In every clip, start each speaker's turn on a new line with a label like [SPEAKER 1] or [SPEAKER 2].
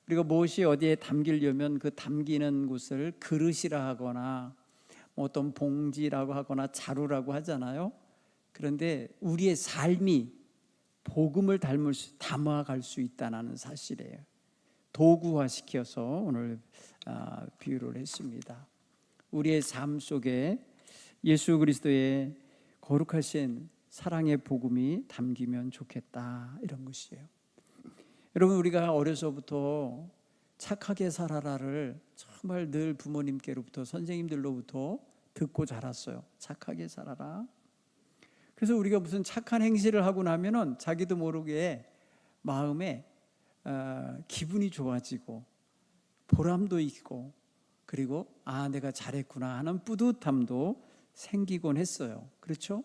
[SPEAKER 1] 우리가 무엇이 어디에 담기려면 그 담기는 곳을 그릇이라 하거나 어떤 봉지라고 하거나 자루라고 하잖아요. 그런데 우리의 삶이 복음을 담아갈 수 있다는 사실이에요. 도구화시켜서 오늘 비유를 했습니다. 우리의 삶 속에 예수 그리스도의 거룩하신 사랑의 복음이 담기면 좋겠다, 이런 것이에요. 여러분, 우리가 어려서부터 착하게 살아라를 정말 늘 부모님께로부터, 선생님들로부터 듣고 자랐어요. 착하게 살아라. 그래서 우리가 무슨 착한 행실을 하고 나면은 자기도 모르게 마음에 기분이 좋아지고 보람도 있고, 그리고 내가 잘했구나 하는 뿌듯함도 생기곤 했어요. 그렇죠?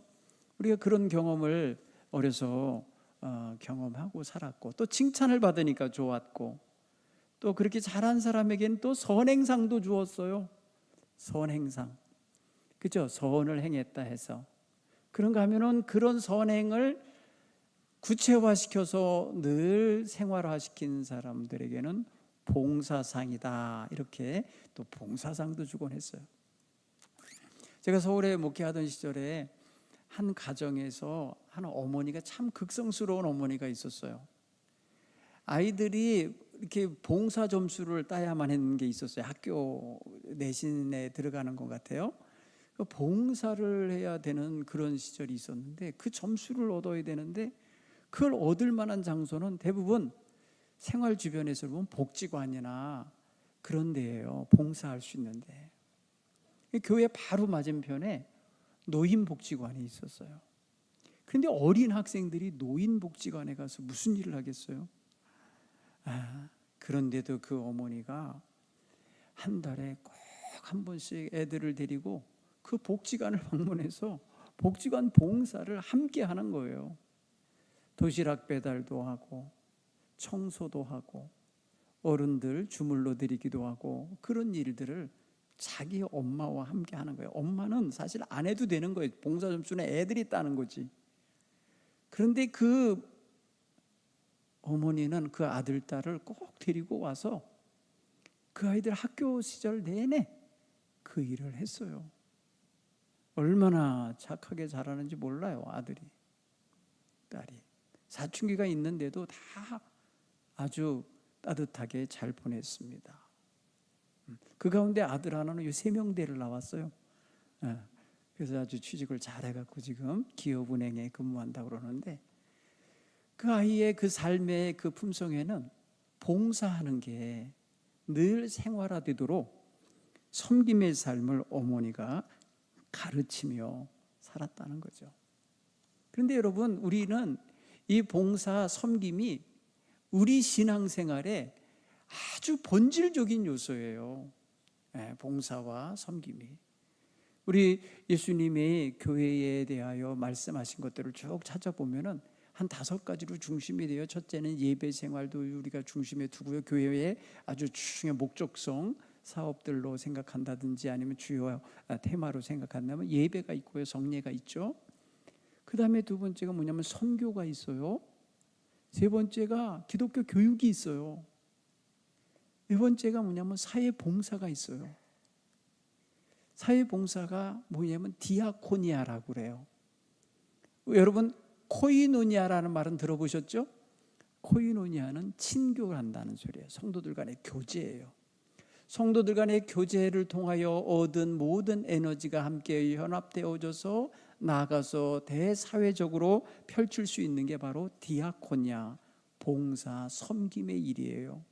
[SPEAKER 1] 우리가 그런 경험을 어려서 경험하고 살았고, 또 칭찬을 받으니까 좋았고, 또 그렇게 잘한 사람에게는 또 선행상도 주었어요. 선행상. 그죠? 선을 행했다 해서. 그런가 하면은 그런 선행을 구체화시켜서 늘 생활화시킨 사람들에게는 봉사상이다, 이렇게 또 봉사상도 주곤 했어요. 제가 서울에 목회하던 시절에 한 가정에서 한 어머니가 참 극성스러운 어머니가 있었어요. 아이들이 이렇게 봉사 점수를 따야만 했는 게 있었어요. 학교 내신에 들어가는 것 같아요. 봉사를 해야 되는 그런 시절이 있었는데, 그 점수를 얻어야 되는데 그걸 얻을 만한 장소는 대부분 생활 주변에서 보면 복지관이나 그런 데예요. 봉사할 수 있는데. 교회 바로 맞은편에 노인복지관이 있었어요. 그런데 어린 학생들이 노인복지관에 가서 무슨 일을 하겠어요? 그런데도 그 어머니가 한 달에 꼭 한 번씩 애들을 데리고 그 복지관을 방문해서 복지관 봉사를 함께 하는 거예요. 도시락 배달도 하고 청소도 하고 어른들 주물러 드리기도 하고, 그런 일들을 자기 엄마와 함께 하는 거예요. 엄마는 사실 안 해도 되는 거예요. 봉사 점수는 애들이 따는 거지. 그런데 그 어머니는 그 아들, 딸을 꼭 데리고 와서 그 아이들 학교 시절 내내 그 일을 했어요. 얼마나 착하게 자라는지 몰라요. 아들이, 딸이. 사춘기가 있는데도 다 아주 따뜻하게 잘 보냈습니다. 그 가운데 아들 하나는 3명대를 나왔어요. 그래서 아주 취직을 잘해갖고 지금 기업은행에 근무한다고 그러는데, 그 아이의 그 삶의 그 품성에는 봉사하는 게 늘 생활화되도록 섬김의 삶을 어머니가 가르치며 살았다는 거죠. 그런데 여러분, 우리는 이 봉사 섬김이 우리 신앙생활에 아주 본질적인 요소예요. 봉사와 섬김이. 우리 예수님이 교회에 대하여 말씀하신 것들을 쭉 찾아보면은 한 5가지로 중심이 돼요. 첫째는 예배 생활도 우리가 중심에 두고요. 교회의 아주 중요한 목적성 사업들로 생각한다든지, 아니면 주요 테마로 생각한다면 예배가 있고요, 성례가 있죠. 그 다음에 2번째가 뭐냐면 선교가 있어요. 3번째가 기독교 교육이 있어요. 4번째가 뭐냐면 사회봉사가 있어요. 사회봉사가 뭐냐면 디아코니아라고 그래요. 여러분, 코이노니아라는 말은 들어보셨죠? 코이노니아는 친교를 한다는 소리예요. 성도들 간의 교제예요. 성도들 간의 교제를 통하여 얻은 모든 에너지가 함께 연합되어져서 나아가서 대사회적으로 펼칠 수 있는 게 바로 디아코니아, 봉사, 섬김의 일이에요.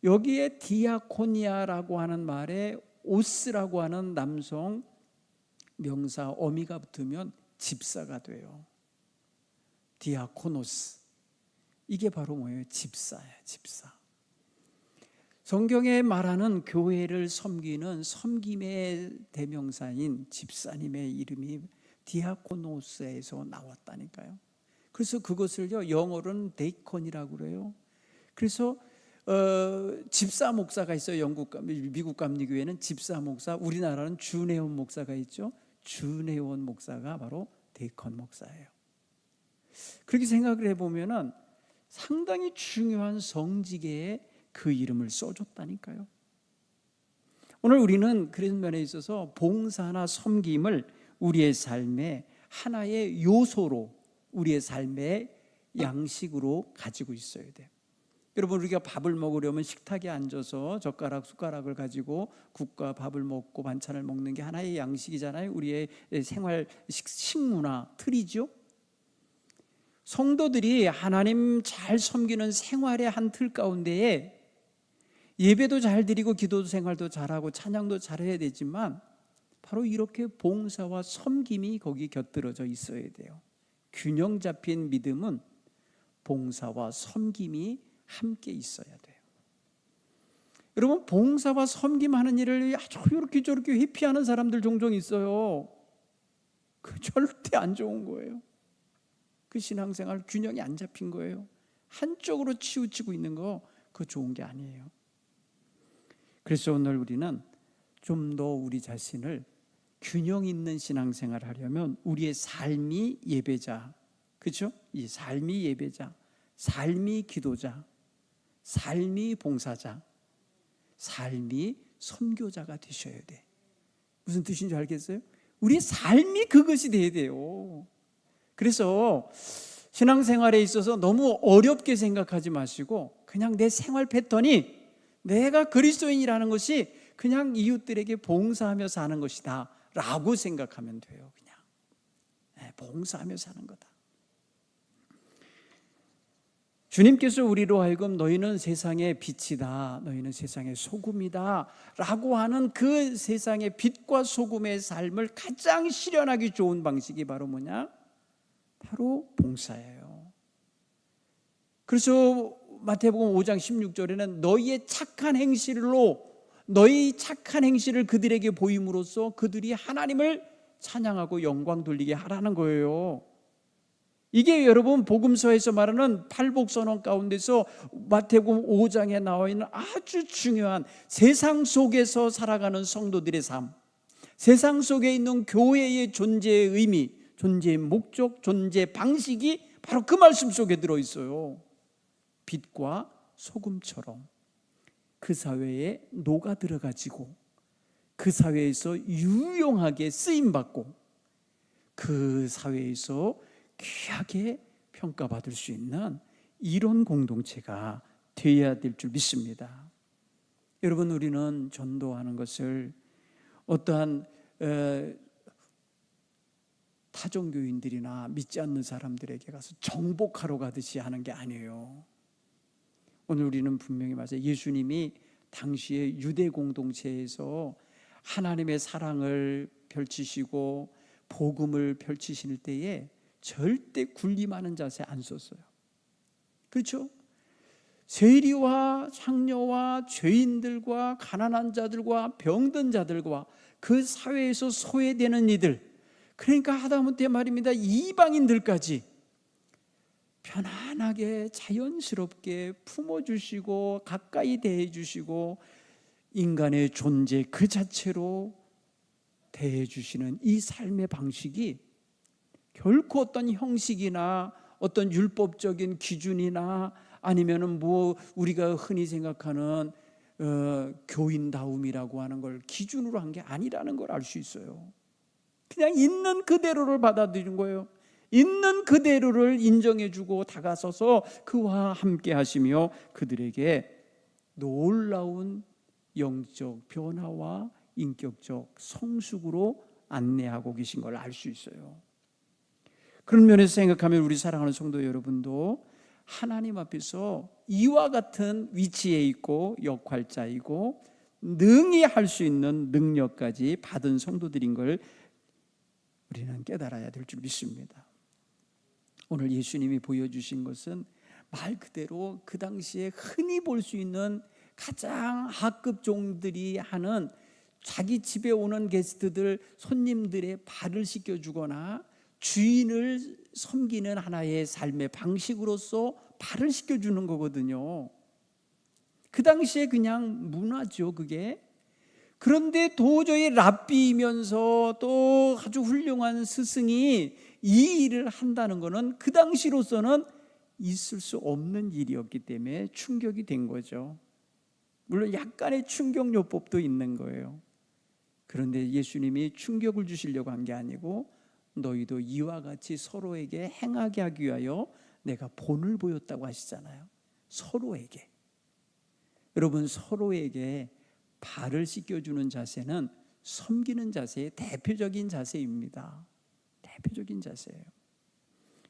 [SPEAKER 1] 여기에 디아코니아라고 하는 말에 오스라고 하는 남성 명사 어미가 붙으면 집사가 돼요. 디아코노스. 이게 바로 뭐예요? 집사예요, 집사. 성경에 말하는 교회를 섬기는 섬김의 대명사인 집사님의 이름이 디아코노스에서 나왔다니까요. 그래서 그것을요, 영어로는 데이컨이라고 그래요. 그래서 집사 목사가 있어요. 미국 감리교회는 집사 목사, 우리나라는 주내원 목사가 있죠. 주내원 목사가 바로 데이컨 목사예요. 그렇게 생각을 해보면은 상당히 중요한 성직의 그 이름을 써줬다니까요. 오늘 우리는 그런 면에 있어서 봉사나 섬김을 우리의 삶의 하나의 요소로, 우리의 삶의 양식으로 가지고 있어야 돼요. 여러분, 우리가 밥을 먹으려면 식탁에 앉아서 젓가락, 숟가락을 가지고 국과 밥을 먹고 반찬을 먹는 게 하나의 양식이잖아요. 우리의 생활 식문화, 틀이죠. 성도들이 하나님 잘 섬기는 생활의 한 틀 가운데에 예배도 잘 드리고 기도 생활도 잘하고 찬양도 잘해야 되지만 바로 이렇게 봉사와 섬김이 거기 곁들여져 있어야 돼요. 균형 잡힌 믿음은 봉사와 섬김이 함께 있어야 돼요. 여러분, 봉사와 섬김하는 일을 아주 이렇게 저렇게 회피하는 사람들 종종 있어요. 그 절대 안 좋은 거예요. 그 신앙생활 균형이 안 잡힌 거예요. 한쪽으로 치우치고 있는 거, 그거 좋은 게 아니에요. 그래서 오늘 우리는 좀 더 우리 자신을 균형 있는 신앙생활을 하려면 우리의 삶이 예배자, 그렇죠? 이 삶이 예배자, 삶이 기도자, 삶이 봉사자, 삶이 선교자가 되셔야 돼. 무슨 뜻인지 알겠어요? 우리의 삶이 그것이 돼야 돼요. 그래서 신앙생활에 있어서 너무 어렵게 생각하지 마시고 그냥 내 생활 패턴이 내가 그리스도인이라는 것이 그냥 이웃들에게 봉사하며 사는 것이다 라고 생각하면 돼요. 그냥 봉사하며 사는 거다. 주님께서 우리로 하여금 너희는 세상의 빛이다, 너희는 세상의 소금이다 라고 하는 그 세상의 빛과 소금의 삶을 가장 실현하기 좋은 방식이 바로 뭐냐? 바로 봉사예요. 그래서 마태복음 5장 16절에는 너희의 착한 행실을 그들에게 보임으로써 그들이 하나님을 찬양하고 영광 돌리게 하라는 거예요. 이게 여러분 복음서에서 말하는 팔복선언 가운데서 마태복음 5장에 나와 있는 아주 중요한 세상 속에서 살아가는 성도들의 삶, 세상 속에 있는 교회의 존재의 의미, 존재의 목적, 존재 방식이 바로 그 말씀 속에 들어있어요. 빛과 소금처럼 그 사회에 녹아 들어가지고 그 사회에서 유용하게 쓰임받고 그 사회에서 귀하게 평가받을 수 있는 이런 공동체가 되어야 될 줄 믿습니다. 여러분, 우리는 전도하는 것을 어떠한 타종교인들이나 믿지 않는 사람들에게 가서 정복하러 가듯이 하는 게 아니에요. 오늘 우리는 분명히 맞아요. 예수님이 당시의 유대 공동체에서 하나님의 사랑을 펼치시고 복음을 펼치실 때에 절대 군림하는 자세 안 썼어요. 그렇죠? 세리와 창녀와 죄인들과 가난한 자들과 병든 자들과 그 사회에서 소외되는 이들, 그러니까 하다못해 말입니다, 이방인들까지 편안하게 자연스럽게 품어주시고 가까이 대해주시고 인간의 존재 그 자체로 대해주시는 이 삶의 방식이 결코 어떤 형식이나 어떤 율법적인 기준이나 아니면은 뭐 우리가 흔히 생각하는 교인다움이라고 하는 걸 기준으로 한 게 아니라는 걸 알 수 있어요. 그냥 있는 그대로를 받아들인 거예요. 있는 그대로를 인정해주고 다가서서 그와 함께 하시며 그들에게 놀라운 영적 변화와 인격적 성숙으로 안내하고 계신 걸 알 수 있어요. 그런 면에서 생각하면 우리 사랑하는 성도 여러분도 하나님 앞에서 이와 같은 위치에 있고 역할자이고 능히 할 수 있는 능력까지 받은 성도들인 걸 우리는 깨달아야 될 줄 믿습니다. 오늘 예수님이 보여주신 것은 말 그대로 그 당시에 흔히 볼 수 있는 가장 하급 종들이 하는 자기 집에 오는 게스트들, 손님들의 발을 씻겨주거나 주인을 섬기는 하나의 삶의 방식으로서 발을 씻겨주는 거거든요. 그 당시에 그냥 문화죠, 그게. 그런데 도저히 랍비이면서 또 아주 훌륭한 스승이 이 일을 한다는 것은 그 당시로서는 있을 수 없는 일이었기 때문에 충격이 된 거죠. 물론 약간의 충격요법도 있는 거예요. 그런데 예수님이 충격을 주시려고 한 게 아니고 너희도 이와 같이 서로에게 행하게 하기 위하여 내가 본을 보였다고 하시잖아요. 서로에게. 여러분, 서로에게 발을 씻겨주는 자세는 섬기는 자세의 대표적인 자세입니다. 대표적인 자세예요.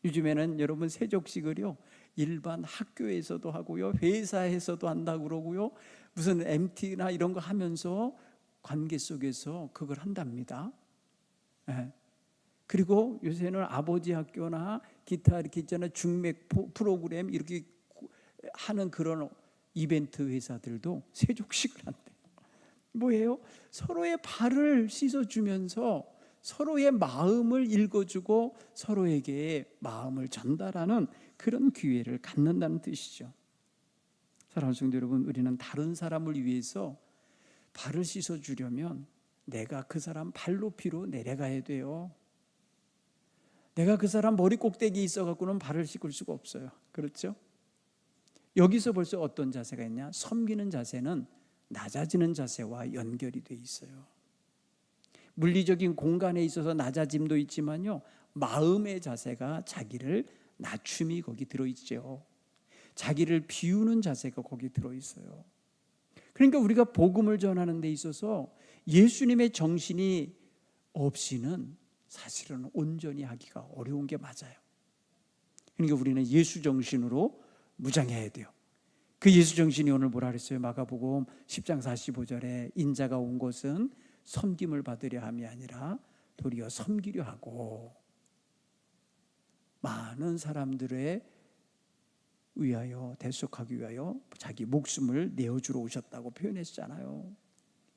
[SPEAKER 1] 요즘에는 여러분 세족식을요 일반 학교에서도 하고요, 회사에서도 한다고 그러고요, 무슨 MT나 이런 거 하면서 관계 속에서 그걸 한답니다. 네. 그리고 요새는 아버지 학교나 기타 이렇게 있잖아요, 중맥 프로그램 이렇게 하는 그런 이벤트 회사들도 세족식을 한대요. 뭐예요? 서로의 발을 씻어주면서 서로의 마음을 읽어주고 서로에게 마음을 전달하는 그런 기회를 갖는다는 뜻이죠. 사랑하는 성도 여러분, 우리는 다른 사람을 위해서 발을 씻어주려면 내가 그 사람 발 높이로 내려가야 돼요. 내가 그 사람 머리 꼭대기에 있어갖고는 발을 씻을 수가 없어요. 그렇죠? 여기서 벌써 어떤 자세가 있냐? 섬기는 자세는 낮아지는 자세와 연결이 돼 있어요. 물리적인 공간에 있어서 낮아짐도 있지만요, 마음의 자세가 자기를 낮춤이 거기 들어있죠. 자기를 비우는 자세가 거기 들어있어요. 그러니까 우리가 복음을 전하는 데 있어서 예수님의 정신이 없이는 사실은 온전히 하기가 어려운 게 맞아요. 그러니까 우리는 예수 정신으로 무장해야 돼요. 그 예수 정신이 오늘 뭐라 그랬어요? 마가복음 10장 45절에 인자가 온 것은 섬김을 받으려 함이 아니라 도리어 섬기려 하고 많은 사람들의 위하여 대속하기 위하여 자기 목숨을 내어주러 오셨다고 표현했잖아요.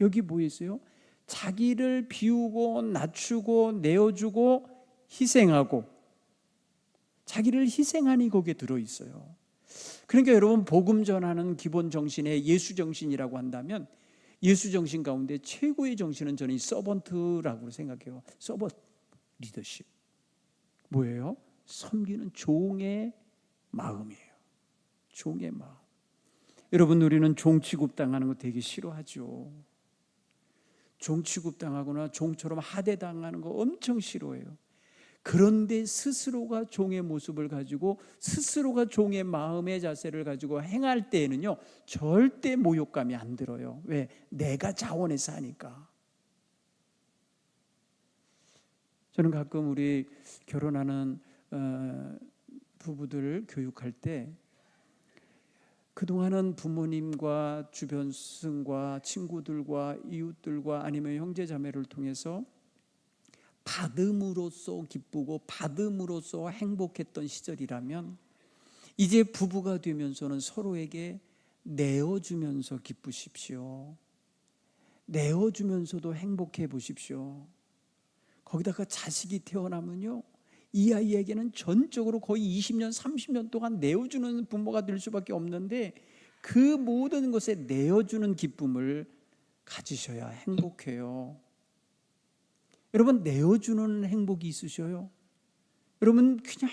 [SPEAKER 1] 여기 뭐 있어요? 자기를 비우고 낮추고 내어주고 희생하고, 자기를 희생하니 거기에 들어있어요. 그러니까 여러분, 복음 전하는 기본 정신에 예수 정신이라고 한다면 예수 정신 가운데 최고의 정신은 저는 이 서번트라고 생각해요. 서번트 리더십. 뭐예요? 섬기는 종의 마음이에요. 종의 마음. 여러분, 우리는 종 취급당하는 거 되게 싫어하죠. 종 취급당하거나 종처럼 하대당하는 거 엄청 싫어해요. 그런데 스스로가 종의 모습을 가지고 스스로가 종의 마음의 자세를 가지고 행할 때에는요 절대 모욕감이 안 들어요. 왜? 내가 자원해서 하니까. 저는 가끔 우리 결혼하는 부부들을 교육할 때 그동안은 부모님과 주변 스승과 친구들과 이웃들과 아니면 형제자매를 통해서 받음으로써 기쁘고 받음으로써 행복했던 시절이라면 이제 부부가 되면서는 서로에게 내어주면서 기쁘십시오. 내어주면서도 행복해 보십시오. 거기다가 자식이 태어나면요 이 아이에게는 전적으로 거의 20년 30년 동안 내어주는 부모가 될 수밖에 없는데 그 모든 것에 내어주는 기쁨을 가지셔야 행복해요. 여러분, 내어주는 행복이 있으셔요? 여러분, 그냥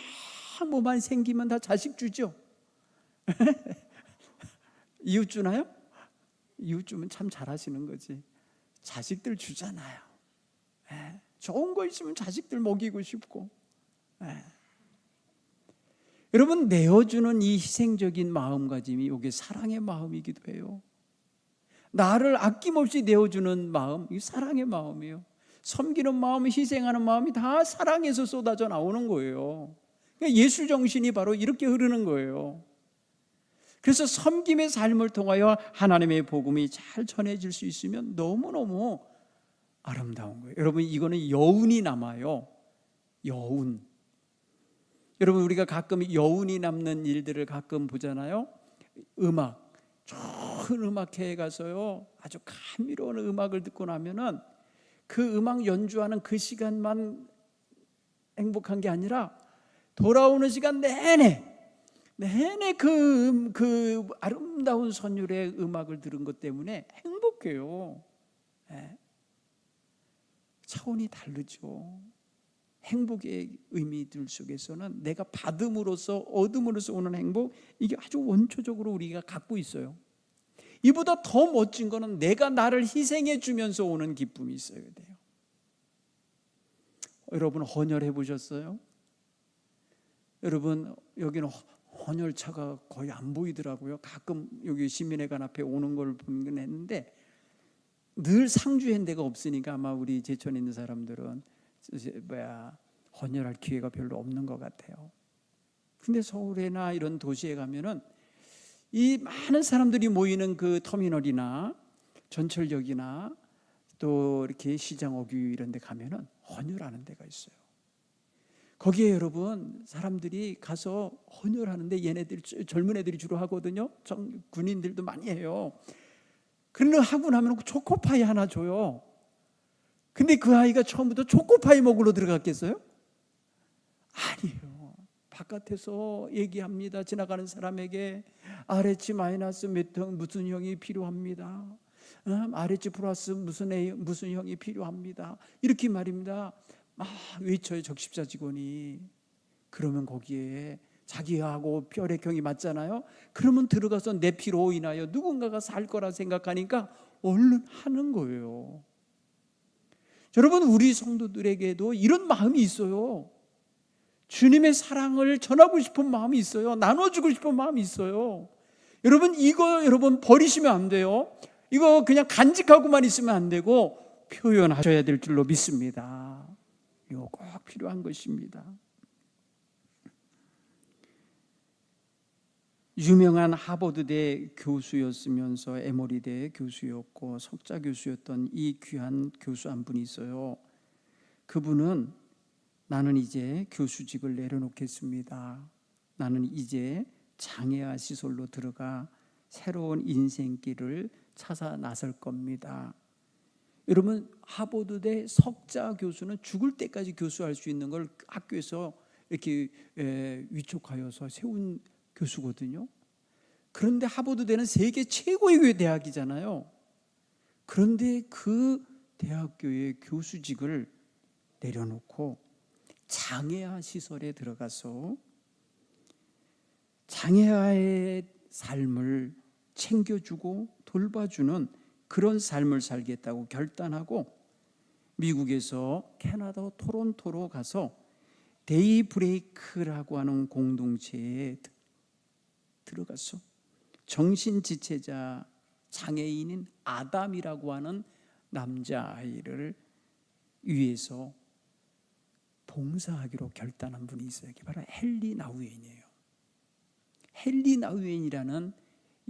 [SPEAKER 1] 뭐만 생기면 다 자식 주죠? 이웃 주나요? 이웃 주면 참 잘하시는 거지. 자식들 주잖아요. 좋은 거 있으면 자식들 먹이고 싶고. 여러분, 내어주는 이 희생적인 마음가짐이 이게 사랑의 마음이기도 해요. 나를 아낌없이 내어주는 마음, 이 사랑의 마음이에요. 섬기는 마음, 희생하는 마음이 다 사랑에서 쏟아져 나오는 거예요. 그러니까 예수 정신이 바로 이렇게 흐르는 거예요. 그래서 섬김의 삶을 통하여 하나님의 복음이 잘 전해질 수 있으면 너무너무 아름다운 거예요. 여러분, 이거는 여운이 남아요. 여운. 여러분, 우리가 가끔 여운이 남는 일들을 가끔 보잖아요. 음악, 좋은 음악회에 가서요 아주 감미로운 음악을 듣고 나면은 그 음악 연주하는 그 시간만 행복한 게 아니라 돌아오는 시간 내내 그 아름다운 선율의 음악을 들은 것 때문에 행복해요. 차원이 다르죠. 행복의 의미들 속에서는 내가 받음으로써 얻음으로써 오는 행복, 이게 아주 원초적으로 우리가 갖고 있어요. 이보다 더 멋진 거는 내가 나를 희생해 주면서 오는 기쁨이 있어야 돼요. 여러분 헌혈해 보셨어요? 여러분 여기는 헌혈차가 거의 안 보이더라고요. 가끔 여기 시민회관 앞에 오는 걸 보긴 했는데 늘 상주한 데가 없으니까 아마 우리 제천에 있는 사람들은 헌혈할 기회가 별로 없는 것 같아요. 근데 서울이나 이런 도시에 가면은 이 많은 사람들이 모이는 그 터미널이나 전철역이나 또 이렇게 시장 어귀 이런 데 가면은 헌혈하는 데가 있어요. 거기에 여러분 사람들이 가서 헌혈하는데 얘네들 젊은 애들이 주로 하거든요. 군인들도 많이 해요. 그런데 하고 나면 초코파이 하나 줘요. 근데 그 아이가 처음부터 초코파이 먹으러 들어갔겠어요? 아니에요. 바깥에서 얘기합니다. 지나가는 사람에게 RH 마이너스 무슨 형이 필요합니다. RH 플러스 무슨 형이 필요합니다. 이렇게 말입니다. 막 외쳐요, 적십자 직원이. 그러면 거기에 자기하고 혈액형이 맞잖아요. 그러면 들어가서 내 피로 인하여 누군가가 살 거라 생각하니까 얼른 하는 거예요. 여러분 우리 성도들에게도 이런 마음이 있어요. 주님의 사랑을 전하고 싶은 마음이 있어요. 나눠주고 싶은 마음이 있어요. 여러분 이거 버리시면 안 돼요. 이거 그냥 간직하고만 있으면 안 되고 표현하셔야 될 줄로 믿습니다. 이거 꼭 필요한 것입니다. 유명한 하버드대 교수였으면서 에머리대 교수였고 석자 교수였던 이 귀한 교수 한 분이 있어요. 그분은 나는 이제 교수직을 내려놓겠습니다. 나는 이제 장애아 시설로 들어가 새로운 인생길을 찾아 나설 겁니다. 여러분 하버드대 석자 교수는 죽을 때까지 교수할 수 있는 걸 학교에서 이렇게 위촉하여서 세운 교수거든요. 그런데 하버드대는 세계 최고의 대학이잖아요. 그런데 그 대학교의 교수직을 내려놓고 장애아 시설에 들어가서 장애아의 삶을 챙겨주고 돌봐주는 그런 삶을 살겠다고 결단하고 미국에서 캐나다 토론토로 가서 데이브레이크라고 하는 공동체에 들어갔어. 정신지체자 장애인인 아담이라고 하는 남자아이를 위해서 봉사하기로 결단한 분이 있어요. 그게 바로 헨리 나우엔이에요. 헨리 나우엔이라는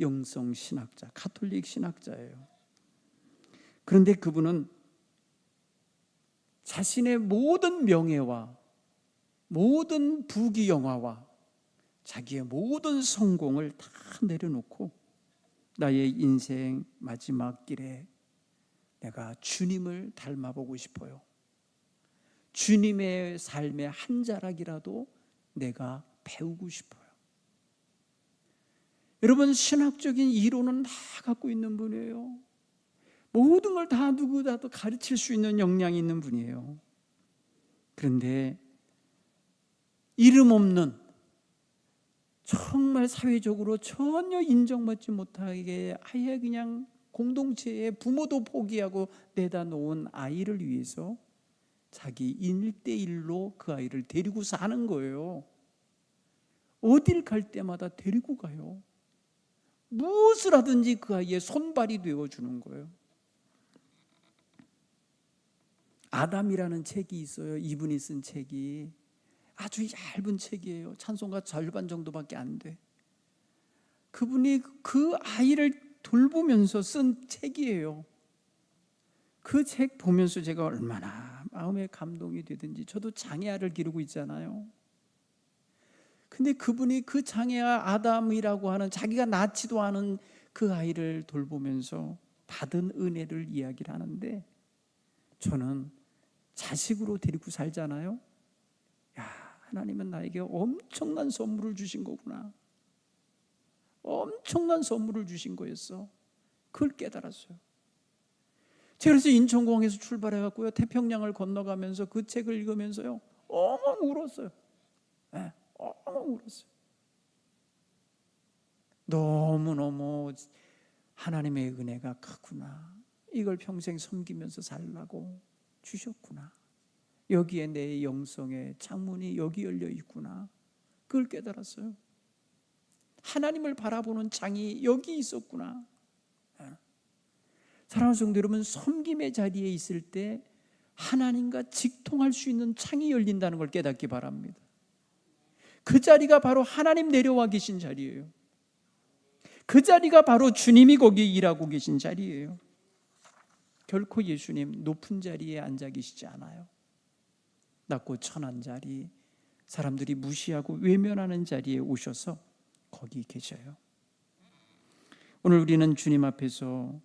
[SPEAKER 1] 영성 신학자, 가톨릭 신학자예요. 그런데 그분은 자신의 모든 명예와 모든 부귀영화와 자기의 모든 성공을 다 내려놓고 나의 인생 마지막 길에 내가 주님을 닮아보고 싶어요. 주님의 삶의 한 자락이라도 내가 배우고 싶어요. 여러분 신학적인 이론은 다 갖고 있는 분이에요. 모든 걸 다 누구라도 가르칠 수 있는 역량이 있는 분이에요. 그런데 이름 없는 정말 사회적으로 전혀 인정받지 못하게 아예 그냥 공동체에 부모도 포기하고 내다 놓은 아이를 위해서 자기 1대1로 그 아이를 데리고 사는 거예요. 어딜 갈 때마다 데리고 가요. 무엇을 하든지 그 아이의 손발이 되어주는 거예요. 아담이라는 책이 있어요. 이분이 쓴 책이 아주 얇은 책이에요. 찬송가 절반 정도밖에 안 돼. 그분이 그 아이를 돌보면서 쓴 책이에요. 그 책 보면서 제가 얼마나 마음에 감동이 되든지. 저도 장애아를 기르고 있잖아요. 근데 그분이 그 장애아 아담이라고 하는 자기가 낳지도 않은 그 아이를 돌보면서 받은 은혜를 이야기를 하는데, 저는 자식으로 데리고 살잖아요. 야, 하나님은 나에게 엄청난 선물을 주신 거구나. 엄청난 선물을 주신 거였어. 그걸 깨달았어요. 제가 그래서 인천공항에서 출발해갖고요, 태평양을 건너가면서 그 책을 읽으면서요, 엉엉 울었어요. 네, 엉엉 울었어요. 너무너무 하나님의 은혜가 크구나. 이걸 평생 섬기면서 살라고 주셨구나. 여기에 내 영성의 창문이 여기 열려 있구나. 그걸 깨달았어요. 하나님을 바라보는 창이 여기 있었구나. 사랑하는 성도 여러분, 섬김의 자리에 있을 때 하나님과 직통할 수 있는 창이 열린다는 걸 깨닫기 바랍니다. 그 자리가 바로 하나님 내려와 계신 자리예요. 그 자리가 바로 주님이 거기 일하고 계신 자리예요. 결코 예수님 높은 자리에 앉아 계시지 않아요. 낮고 천한 자리, 사람들이 무시하고 외면하는 자리에 오셔서 거기 계셔요. 오늘 우리는 주님 앞에서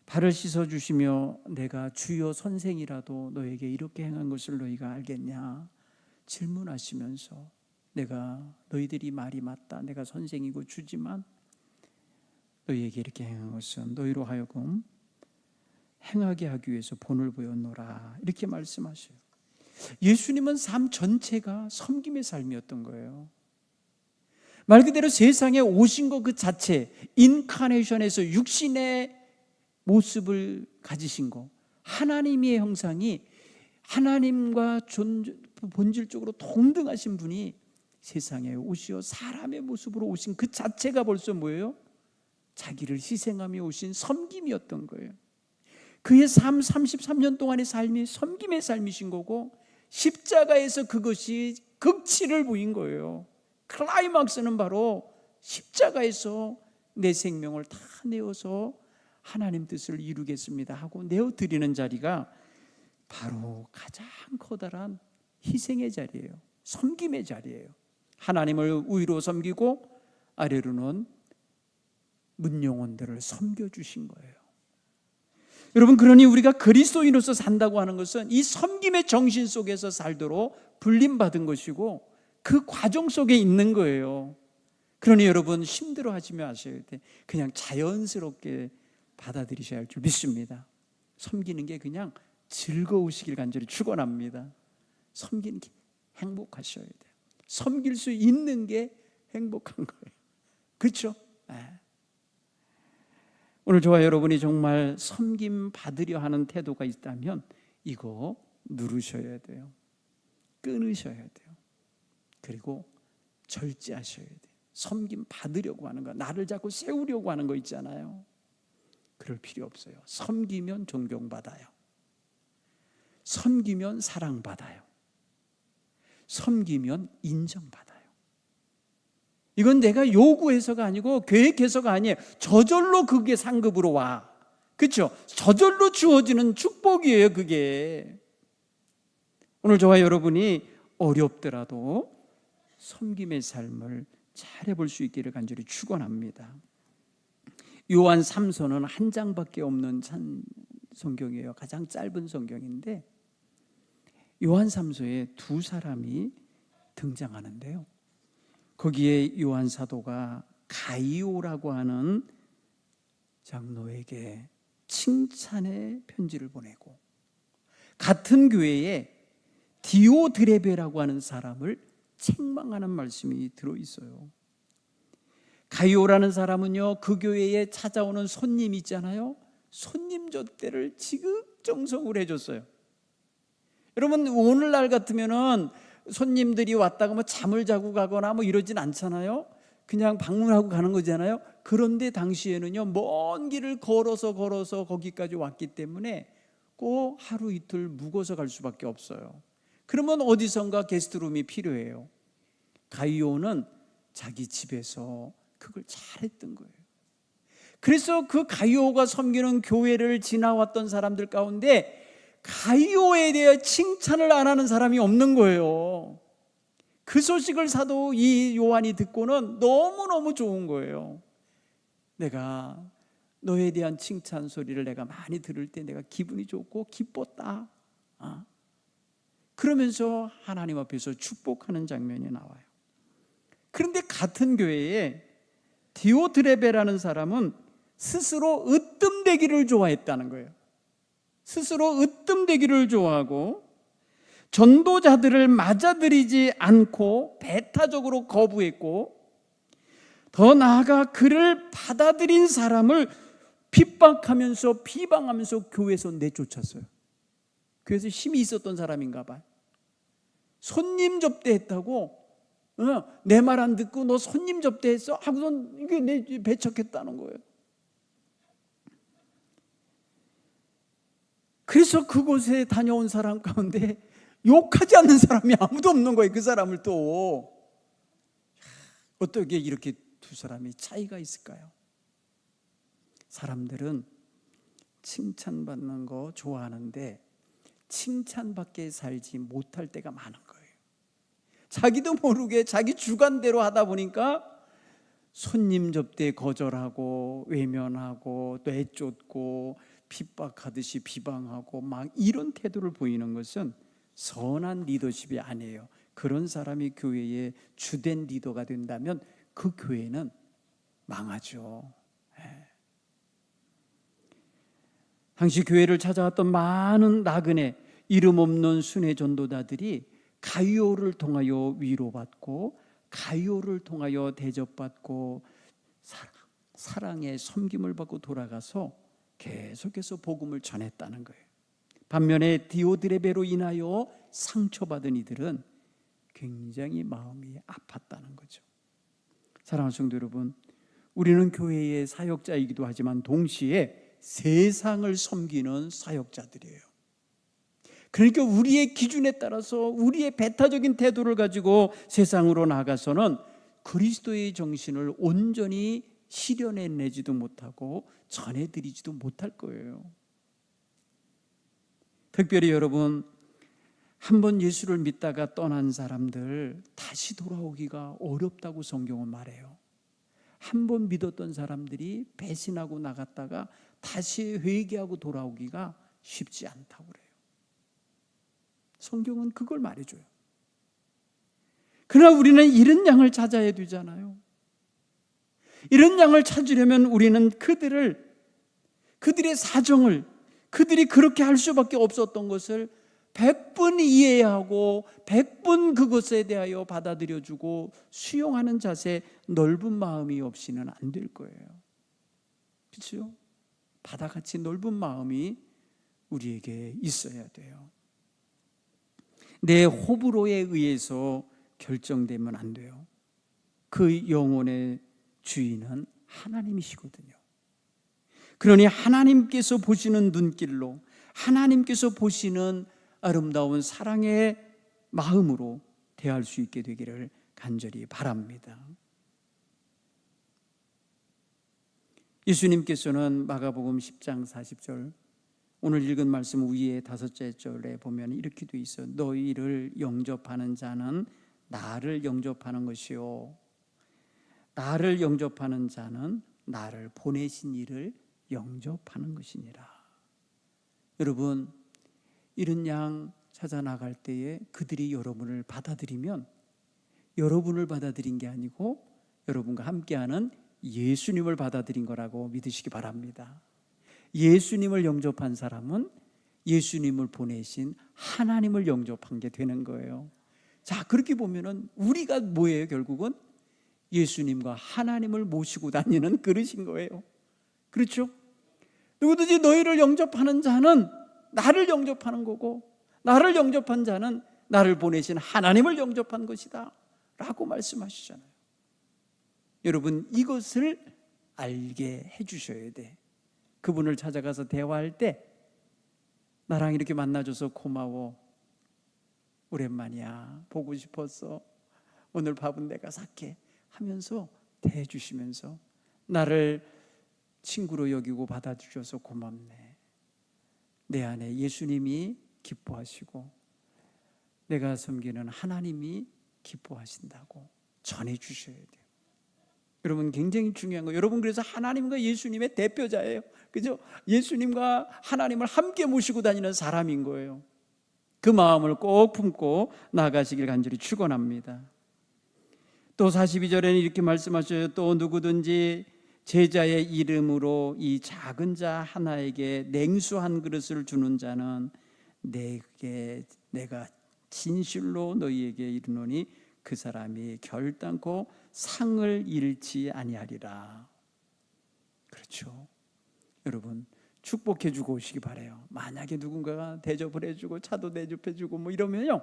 [SPEAKER 1] 발을 씻어주시며 내가 주여 선생이라도 너에게 이렇게 행한 것을 너희가 알겠냐 질문하시면서 내가 너희들이 말이 맞다, 내가 선생이고 주지만 너희에게 이렇게 행한 것은 너희로 하여금 행하게 하기 위해서 본을 보였노라, 이렇게 말씀하셔요. 예수님은 삶 전체가 섬김의 삶이었던 거예요. 말 그대로 세상에 오신 것 그 자체, 인카네이션에서 육신의 모습을 가지신 것, 하나님의 형상이 하나님과 본질적으로 동등하신 분이 세상에 오시어 사람의 모습으로 오신 그 자체가 벌써 뭐예요? 자기를 희생하며 오신 섬김이었던 거예요. 그의 삶 33년 동안의 삶이 섬김의 삶이신 거고, 십자가에서 그것이 극치를 보인 거예요. 클라이막스는 바로 십자가에서 내 생명을 다 내어서 하나님 뜻을 이루겠습니다 하고 내어드리는 자리가 바로 가장 커다란 희생의 자리예요. 섬김의 자리예요. 하나님을 위로 섬기고 아래로는 문영혼들을 섬겨주신 거예요. 여러분, 그러니 우리가 그리스도인으로서 산다고 하는 것은 이 섬김의 정신 속에서 살도록 불림받은 것이고 그 과정 속에 있는 거예요. 그러니 여러분, 힘들어하지 마셔야 돼. 그냥 자연스럽게 받아들이셔야 할 줄 믿습니다. 섬기는 게 그냥 즐거우시길 간절히 축원합니다. 섬기는 게 행복하셔야 돼요. 섬길 수 있는 게 행복한 거예요. 그렇죠? 오늘 저와 여러분이 정말 섬김 받으려 하는 태도가 있다면 이거 누르셔야 돼요. 끊으셔야 돼요. 그리고 절제하셔야 돼요. 섬김 받으려고 하는 거, 나를 자꾸 세우려고 하는 거 있잖아요. 그럴 필요 없어요. 섬기면 존경받아요. 섬기면 사랑받아요. 섬기면 인정받아요. 이건 내가 요구해서가 아니고 계획해서가 아니에요. 저절로 그게 상급으로 와. 그렇죠? 저절로 주어지는 축복이에요, 그게. 오늘 저와 여러분이 어렵더라도 섬김의 삶을 잘 해볼 수 있기를 간절히 축원합니다. 요한 3서는 한 장밖에 없는 성경이에요. 가장 짧은 성경인데 요한 3서에 두 사람이 등장하는데요. 거기에 요한 사도가 가이오라고 하는 장로에게 칭찬의 편지를 보내고, 같은 교회에 디오드레베라고 하는 사람을 책망하는 말씀이 들어있어요. 가이오라는 사람은요, 그 교회에 찾아오는 손님 있잖아요. 손님 젖대를 지극정성으로 해줬어요. 여러분, 오늘날 같으면은 손님들이 왔다가 뭐 잠을 자고 가거나 뭐 이러진 않잖아요. 그냥 방문하고 가는 거잖아요. 그런데 당시에는요, 먼 길을 걸어서 거기까지 왔기 때문에 꼭 하루 이틀 묵어서 갈 수밖에 없어요. 그러면 어디선가 게스트룸이 필요해요. 가이오는 자기 집에서 그걸 잘했던 거예요. 그래서 그 가이오가 섬기는 교회를 지나왔던 사람들 가운데 가이오에 대해 칭찬을 안 하는 사람이 없는 거예요. 그 소식을 사도 이 요한이 듣고는 너무너무 좋은 거예요. 내가 너에 대한 칭찬 소리를 내가 많이 들을 때 내가 기분이 좋고 기뻤다. 그러면서 하나님 앞에서 축복하는 장면이 나와요. 그런데 같은 교회에 디오드레베라는 사람은 스스로 으뜸되기를 좋아했다는 거예요. 스스로 으뜸되기를 좋아하고 전도자들을 맞아들이지 않고 배타적으로 거부했고, 더 나아가 그를 받아들인 사람을 핍박하면서 비방하면서 교회에서 내쫓았어요. 교회에서 힘이 있었던 사람인가 봐요. 손님 접대했다고, 내 말 안 듣고 너 손님 접대했어? 하고선 이게 내 배척했다는 거예요. 그래서 그곳에 다녀온 사람 가운데 욕하지 않는 사람이 아무도 없는 거예요. 그 사람을 또 어떻게 이렇게 두 사람이 차이가 있을까요? 사람들은 칭찬받는 거 좋아하는데 칭찬받게 살지 못할 때가 많은 거예요. 자기도 모르게 자기 주관대로 하다 보니까 손님 접대 거절하고 외면하고 내쫓고 핍박하듯이 비방하고 막 이런 태도를 보이는 것은 선한 리더십이 아니에요. 그런 사람이 교회의 주된 리더가 된다면 그 교회는 망하죠. 당시 교회를 찾아왔던 많은 나그네, 이름 없는 순회 전도자들이 가이오를 통하여 위로받고 가이오를 통하여 대접받고 사랑의 섬김을 받고 돌아가서 계속해서 복음을 전했다는 거예요. 반면에 디오드레베로 인하여 상처받은 이들은 굉장히 마음이 아팠다는 거죠. 사랑하는 성도 여러분, 우리는 교회의 사역자이기도 하지만 동시에 세상을 섬기는 사역자들이에요. 그러니까 우리의 기준에 따라서 우리의 배타적인 태도를 가지고 세상으로 나가서는 그리스도의 정신을 온전히 실현해내지도 못하고 전해드리지도 못할 거예요. 특별히 여러분, 한번 예수를 믿다가 떠난 사람들 다시 돌아오기가 어렵다고 성경은 말해요. 한번 믿었던 사람들이 배신하고 나갔다가 다시 회개하고 돌아오기가 쉽지 않다고 그래요. 성경은 그걸 말해줘요. 그러나 우리는 이런 양을 찾아야 되잖아요. 이런 양을 찾으려면 우리는 그들의 사정을, 그들이 그렇게 할 수밖에 없었던 것을 100분 이해하고 100분 그것에 대하여 받아들여주고 수용하는 자세, 넓은 마음이 없이는 안 될 거예요. 그렇죠? 바다같이 넓은 마음이 우리에게 있어야 돼요. 내 호불호에 의해서 결정되면 안 돼요. 그 영혼의 주인은 하나님이시거든요. 그러니 하나님께서 보시는 눈길로, 하나님께서 보시는 아름다운 사랑의 마음으로 대할 수 있게 되기를 간절히 바랍니다. 예수님께서는 마가복음 10장 40절, 오늘 읽은 말씀 위에 5째 절에 보면 이렇게 돼 있어요. 너희를 영접하는 자는 나를 영접하는 것이요, 나를 영접하는 자는 나를 보내신 이를 영접하는 것이니라. 여러분, 이런 양 찾아 나갈 때에 그들이 여러분을 받아들이면 여러분을 받아들인 게 아니고 여러분과 함께하는 예수님을 받아들인 거라고 믿으시기 바랍니다. 예수님을 영접한 사람은 예수님을 보내신 하나님을 영접한 게 되는 거예요. 자, 그렇게 보면은 우리가 뭐예요? 결국은 예수님과 하나님을 모시고 다니는 그릇인 거예요. 그렇죠? 누구든지 너희를 영접하는 자는 나를 영접하는 거고, 나를 영접한 자는 나를 보내신 하나님을 영접한 것이다 라고 말씀하시잖아요. 여러분, 이것을 알게 해주셔야 돼. 그분을 찾아가서 대화할 때 나랑 이렇게 만나줘서 고마워, 오랜만이야, 보고 싶었어, 오늘 밥은 내가 살게 하면서 대해주시면서 나를 친구로 여기고 받아주셔서 고맙네, 내 안에 예수님이 기뻐하시고 내가 섬기는 하나님이 기뻐하신다고 전해주셔야 돼요. 여러분, 굉장히 중요한 거예요. 여러분, 그래서 하나님과 예수님의 대표자예요. 그죠? 예수님과 하나님을 함께 모시고 다니는 사람인 거예요. 그 마음을 꼭 품고 나아가시길 간절히 축원합니다. 또 42절에는 이렇게 말씀하셔요. 또 누구든지 제자의 이름으로 이 작은 자 하나에게 냉수 한 그릇을 주는 자는 내가 진실로 너희에게 이르노니 그 사람이 결단코 상을 잃지 아니하리라. 그렇죠. 여러분, 축복해 주고 오시기 바라요. 만약에 누군가가 대접을 해주고 차도 대접해 주고 뭐 이러면요,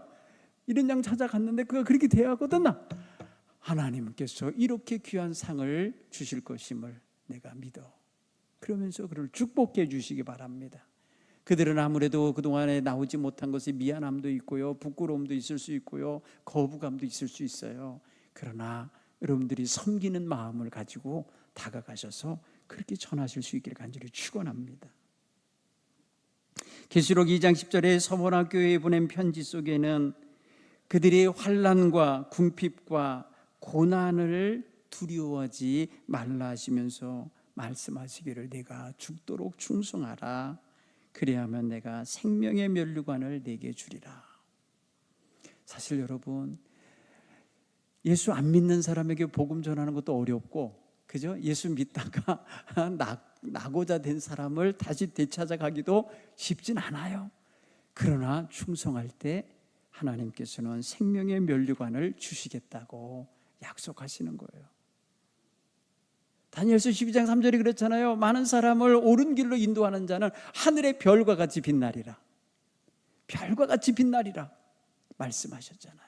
[SPEAKER 1] 이런 양 찾아갔는데 그가 그렇게 대하거든, 하나님께서 이렇게 귀한 상을 주실 것임을 내가 믿어. 그러면서 그를 축복해 주시기 바랍니다. 그들은 아무래도 그동안에 나오지 못한 것이 미안함도 있고요, 부끄러움도 있을 수 있고요, 거부감도 있을 수 있어요. 그러나 여러분들이 섬기는 마음을 가지고 다가가셔서 그렇게 전하실 수 있기를 간절히 축원합니다. 계시록 2장 10절에 서머나 교회에 보낸 편지 속에는 그들이 환난과 궁핍과 고난을 두려워하지 말라 하시면서 말씀하시기를 내가 죽도록 충성하라. 그래야만 내가 생명의 면류관을 내게 주리라. 사실 여러분, 예수 안 믿는 사람에게 복음 전하는 것도 어렵고, 그죠? 예수 믿다가 나고자 된 사람을 다시 되찾아가기도 쉽진 않아요. 그러나 충성할 때 하나님께서는 생명의 면류관을 주시겠다고 약속하시는 거예요. 다니엘서 12장 3절이 그렇잖아요. 많은 사람을 옳은 길로 인도하는 자는 하늘의 별과 같이 빛나리라. 별과 같이 빛나리라 말씀하셨잖아요.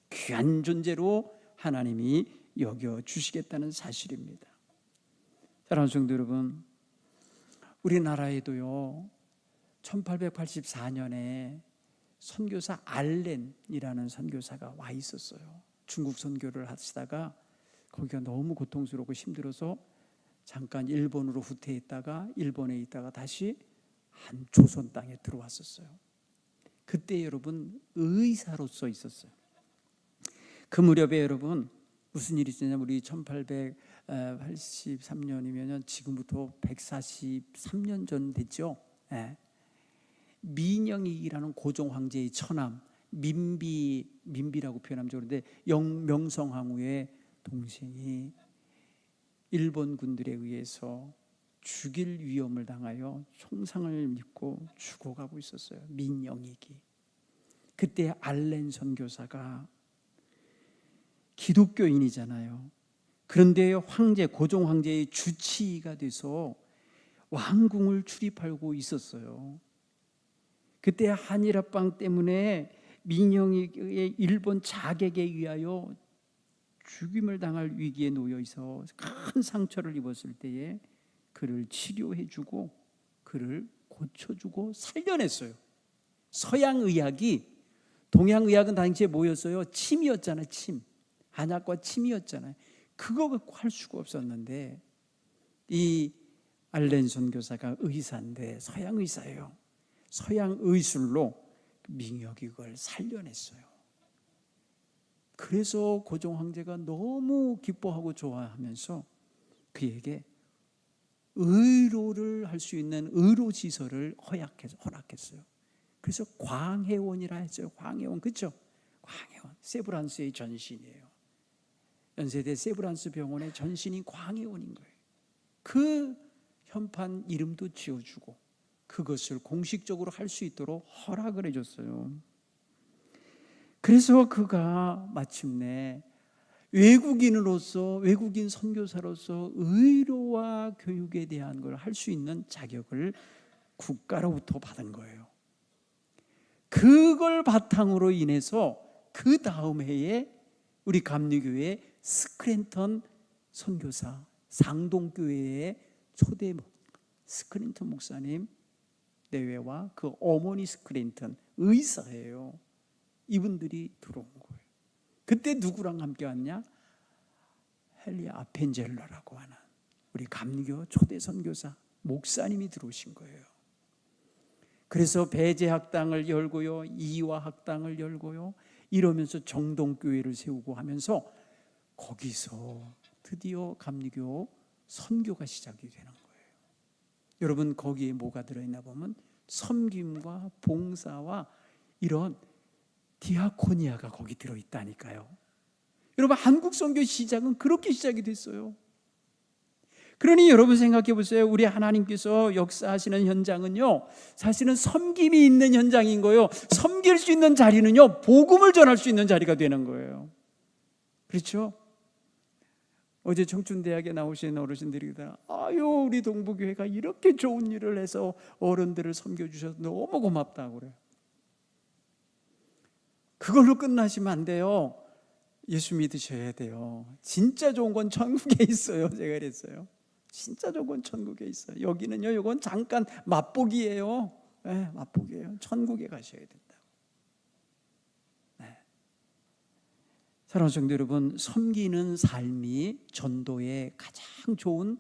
[SPEAKER 1] 귀한 존재로 하나님이 여겨주시겠다는 사실입니다. 사랑하는 성도 여러분, 우리나라에도요 1884년에 선교사 알렌이라는 선교사가 와 있었어요. 중국 선교를 하시다가 거기가 너무 고통스럽고 힘들어서 잠깐 일본으로 후퇴했다가 일본에 있다가 다시 한 조선 땅에 들어왔었어요. 그때 여러분 의사로서 있었어요. 그 무렵에 여러분 무슨 일이 있었냐면, 우리 1883년이면 지금부터 143년 전 됐죠. 민영익이라는 고종 황제의 처남 민비라고 표현하면 좋은데, 명성황후의 동생이 일본 군들에 의해서 죽일 위험을 당하여 총상을 입고 죽어가고 있었어요. 민영익이. 그때 알렌 선교사가 기독교인이잖아요. 그런데 고종 황제의 주치의가 돼서 왕궁을 출입하고 있었어요. 그때 한일합방 때문에 민영익의 일본 자객에 의하여 죽임을 당할 위기에 놓여 있어 큰 상처를 입었을 때에 그를 치료해주고 그를 고쳐주고 살려냈어요. 서양의학이, 동양의학은 당시에 뭐였어요? 침이었잖아요. 침. 한약과 침이었잖아요. 그거 갖고 할 수가 없었는데 이 알렌 선교사가 의사인데, 서양 의사예요. 서양 의술로 민영익을 살려냈어요. 그래서 고종 황제가 너무 기뻐하고 좋아하면서 그에게 의로를 할 수 있는 의로지서를 허락했어요. 그래서 광해원이라 했어요. 광해원, 그렇죠? 광해원, 세브란스의 전신이에요. 연세대 세브란스 병원의 전신이 광해원인 거예요. 그 현판 이름도 지어주고 그것을 공식적으로 할 수 있도록 허락을 해줬어요. 그래서 그가 마침내 외국인 선교사로서 의료와 교육에 대한 걸 할 수 있는 자격을 국가로부터 받은 거예요. 그걸 바탕으로 인해서 그 다음 해에 우리 감리교회 스크랜턴 선교사, 상동교회의 초대 스크랜턴 목사님 내외와 그 어머니 스크랜턴 의사예요. 이분들이 들어온 거예요. 그때 누구랑 함께 왔냐? 헨리 아펜젤러라고 하는 우리 감리교 초대 선교사 목사님이 들어오신 거예요. 그래서 배제학당을 열고요, 이화학당을 열고요, 이러면서 정동교회를 세우고 하면서 거기서 드디어 감리교 선교가 시작이 되는 거예요. 여러분, 거기에 뭐가 들어있나 보면 섬김과 봉사와 이런 디아코니아가 거기 들어있다니까요. 여러분, 한국 선교 시작은 그렇게 시작이 됐어요. 그러니 여러분 생각해 보세요. 우리 하나님께서 역사하시는 현장은요, 사실은 섬김이 있는 현장인 거예요. 섬길 수 있는 자리는요, 복음을 전할 수 있는 자리가 되는 거예요. 그렇죠? 어제 청춘대학에 나오신 어르신들이 아유 우리 동부교회가 이렇게 좋은 일을 해서 어른들을 섬겨주셔서 너무 고맙다고 그래요. 그걸로 끝나시면 안 돼요. 예수 믿으셔야 돼요. 진짜 좋은 건 천국에 있어요. 제가 그랬어요. 진짜 좋은 건 천국에 있어요. 여기는요, 이건 잠깐 맛보기예요. 네, 맛보기예요. 천국에 가셔야 된다. 네. 사랑하는 성도 여러분, 섬기는 삶이 전도의 가장 좋은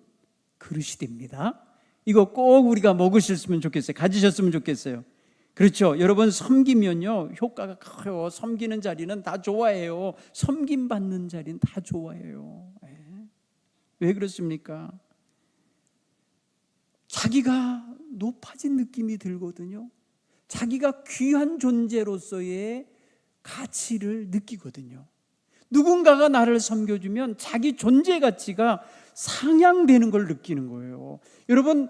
[SPEAKER 1] 그릇이 됩니다. 이거 꼭 우리가 먹으셨으면 좋겠어요. 가지셨으면 좋겠어요. 그렇죠. 여러분, 섬기면요 효과가 커요. 섬기는 자리는 다 좋아해요. 섬김 받는 자리는 다 좋아해요. 네. 왜 그렇습니까? 자기가 높아진 느낌이 들거든요. 자기가 귀한 존재로서의 가치를 느끼거든요. 누군가가 나를 섬겨주면 자기 존재 가치가 상향되는 걸 느끼는 거예요. 여러분,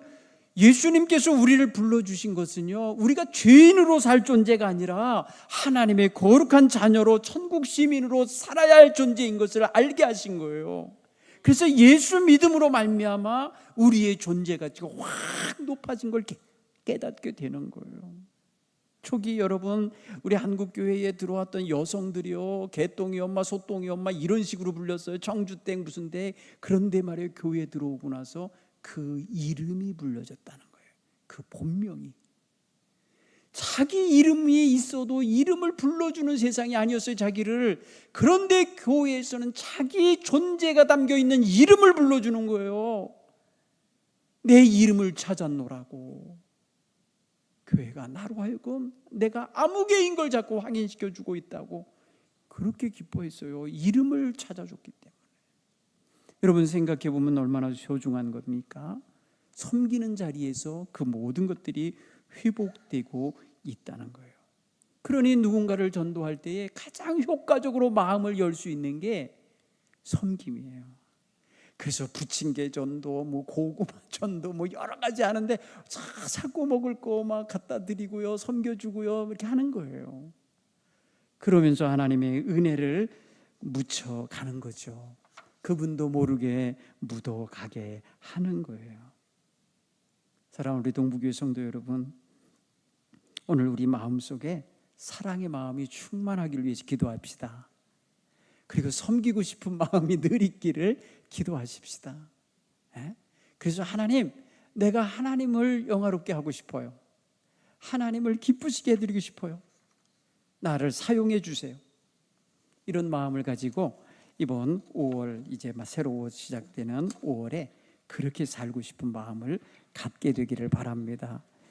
[SPEAKER 1] 예수님께서 우리를 불러주신 것은요, 우리가 죄인으로 살 존재가 아니라 하나님의 거룩한 자녀로 천국 시민으로 살아야 할 존재인 것을 알게 하신 거예요. 그래서 예수 믿음으로 말미암아 우리의 존재 가치가 확 높아진 걸 깨닫게 되는 거예요. 초기 여러분, 우리 한국교회에 들어왔던 여성들이요, 개똥이 엄마, 소똥이 엄마 이런 식으로 불렸어요. 청주땡 무슨 데. 그런데 말이에요, 교회에 들어오고 나서 그 이름이 불려졌다는 거예요. 그 본명이. 자기 이름이 있어도 이름을 불러주는 세상이 아니었어요, 자기를. 그런데 교회에서는 자기 존재가 담겨있는 이름을 불러주는 거예요. 내 이름을 찾았노라고. 교회가 나로 하여금 내가 아무개인 걸 자꾸 확인시켜주고 있다고 그렇게 기뻐했어요. 이름을 찾아줬기 때문에. 여러분, 생각해보면 얼마나 소중한 겁니까? 섬기는 자리에서 그 모든 것들이 회복되고 있다는 거예요. 그러니 누군가를 전도할 때에 가장 효과적으로 마음을 열 수 있는 게 섬김이에요. 그래서 부침개 전도, 뭐 고구마 전도, 뭐 여러 가지 하는데 자꾸 먹을 거 막 갖다 드리고요, 섬겨주고요, 이렇게 하는 거예요. 그러면서 하나님의 은혜를 묻혀가는 거죠. 그분도 모르게 묻어가게 하는 거예요. 사랑하는 우리 동부교회 성도 여러분, 오늘 우리 마음속에 사랑의 마음이 충만하기를 위해서 기도합시다. 그리고 섬기고 싶은 마음이 늘 있기를 기도하십시다. 그래서 하나님, 내가 하나님을 영화롭게 하고 싶어요. 하나님을 기쁘시게 해드리고 싶어요. 나를 사용해 주세요. 이런 마음을 가지고 이번 5월, 이제 새로 시작되는 5월에 그렇게 살고 싶은 마음을 갖게 되기를 바랍니다.